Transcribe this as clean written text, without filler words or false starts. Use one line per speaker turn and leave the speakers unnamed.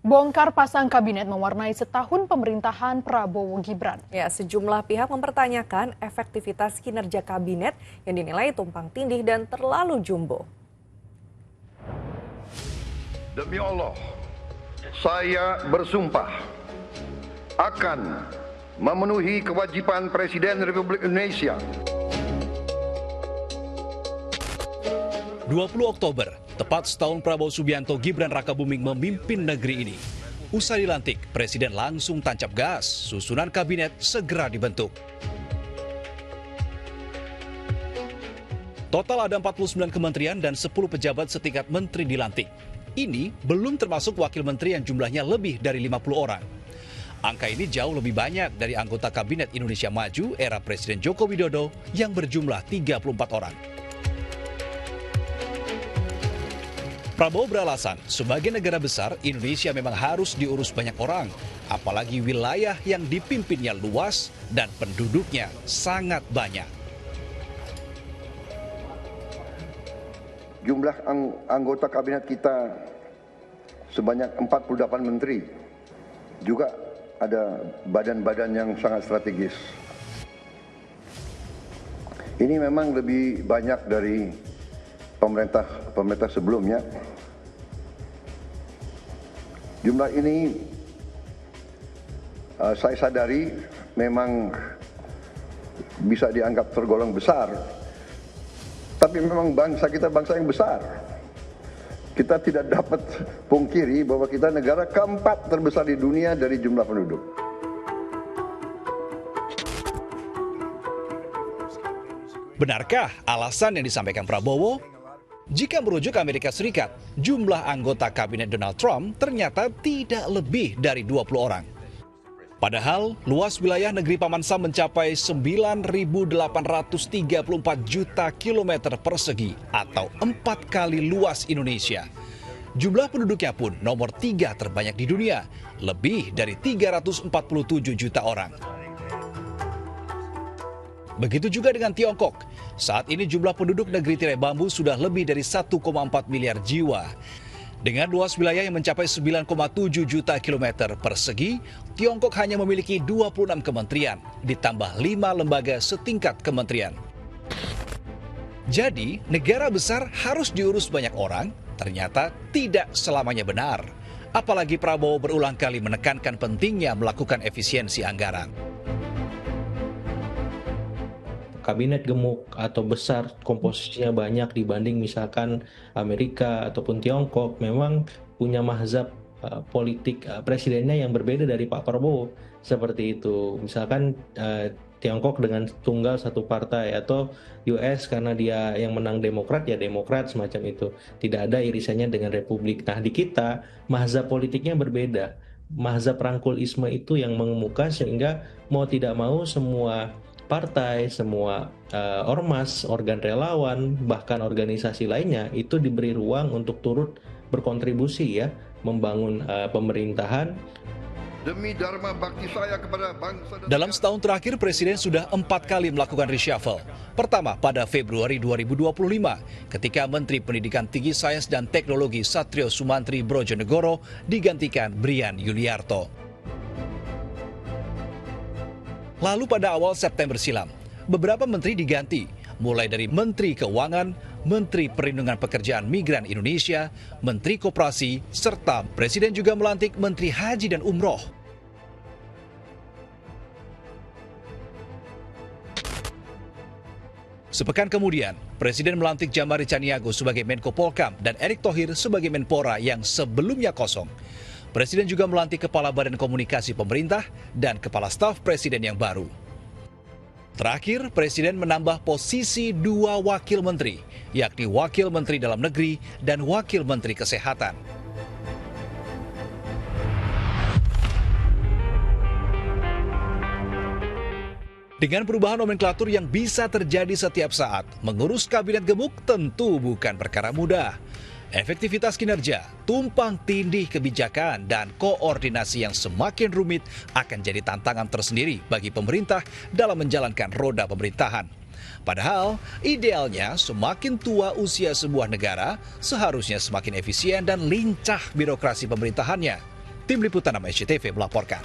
Bongkar pasang kabinet mewarnai setahun pemerintahan Prabowo Gibran.
Ya, sejumlah pihak mempertanyakan efektivitas kinerja kabinet yang dinilai tumpang tindih dan terlalu jumbo.
Demi Allah, saya bersumpah akan memenuhi kewajiban Presiden Republik Indonesia.
20 Oktober, tepat setahun Prabowo Subianto Gibran Rakabuming memimpin negeri ini. Usai dilantik, Presiden langsung tancap gas, susunan kabinet segera dibentuk. Total ada 49 kementerian dan 10 pejabat setingkat menteri dilantik. Ini belum termasuk wakil menteri yang jumlahnya lebih dari 50 orang. Angka ini jauh lebih banyak dari anggota Kabinet Indonesia Maju era Presiden Joko Widodo yang berjumlah 34 orang. Prabowo beralasan, sebagai negara besar, Indonesia memang harus diurus banyak orang, apalagi wilayah yang dipimpinnya luas dan penduduknya sangat banyak.
Jumlah anggota kabinet kita sebanyak 48 menteri. Juga ada badan-badan yang sangat strategis. Ini memang lebih banyak dari pemerintah sebelumnya. Jumlah ini saya sadari memang bisa dianggap tergolong besar, tapi memang bangsa kita bangsa yang besar. Kita tidak dapat pungkiri bahwa kita negara keempat terbesar di dunia dari jumlah penduduk.
Benarkah alasan yang disampaikan Prabowo? Jika merujuk Amerika Serikat, jumlah anggota kabinet Donald Trump ternyata tidak lebih dari 20 orang. Padahal, luas wilayah negeri Paman Sam mencapai 9.834 juta kilometer persegi atau 4 kali luas Indonesia. Jumlah penduduknya pun nomor 3 terbanyak di dunia, lebih dari 347 juta orang. Begitu juga dengan Tiongkok. Saat ini jumlah penduduk negeri tirai bambu sudah lebih dari 1,4 miliar jiwa. Dengan luas wilayah yang mencapai 9,7 juta kilometer persegi, Tiongkok hanya memiliki 26 kementerian, ditambah 5 lembaga setingkat kementerian. Jadi, negara besar harus diurus banyak orang, ternyata tidak selamanya benar. Apalagi Prabowo berulang kali menekankan pentingnya melakukan efisiensi anggaran.
Kabinet gemuk atau besar, komposisinya banyak dibanding misalkan Amerika ataupun Tiongkok, memang punya mazhab politik presidennya yang berbeda dari Pak Prabowo. Seperti itu, misalkan Tiongkok dengan tunggal satu partai, atau US karena dia yang menang Demokrat, ya Demokrat, semacam itu. Tidak ada irisannya dengan Republik. Nah, di kita mazhab politiknya berbeda. Mazhab rangkulisme itu yang mengemuka, sehingga mau tidak mau semua partai, semua ormas, organ relawan, bahkan organisasi lainnya itu diberi ruang untuk turut berkontribusi ya, membangun pemerintahan.
Demi dharma bakti saya kepada bangsa dan
Dalam setahun terakhir, Presiden sudah 4 kali melakukan reshuffle. Pertama pada Februari 2025, ketika Menteri Pendidikan Tinggi Sains dan Teknologi Satrio Sumantri Brojonegoro digantikan Brian Yuliarto. Lalu pada awal September silam, beberapa menteri diganti, mulai dari Menteri Keuangan, Menteri Perlindungan Pekerjaan Migran Indonesia, Menteri Koperasi, serta Presiden juga melantik Menteri Haji dan Umroh. Sepekan kemudian, Presiden melantik Jamari Caniago sebagai Menko Polkam dan Erick Thohir sebagai Menpora yang sebelumnya kosong. Presiden juga melantik Kepala Badan Komunikasi Pemerintah dan Kepala Staf Presiden yang baru. Terakhir, Presiden menambah posisi 2 wakil menteri, yakni Wakil Menteri Dalam Negeri dan Wakil Menteri Kesehatan. Dengan perubahan nomenklatur yang bisa terjadi setiap saat, mengurus kabinet gemuk tentu bukan perkara mudah. Efektivitas kinerja, tumpang tindih kebijakan, dan koordinasi yang semakin rumit akan jadi tantangan tersendiri bagi pemerintah dalam menjalankan roda pemerintahan. Padahal, idealnya semakin tua usia sebuah negara, seharusnya semakin efisien dan lincah birokrasi pemerintahannya. Tim Liputan SCTV melaporkan.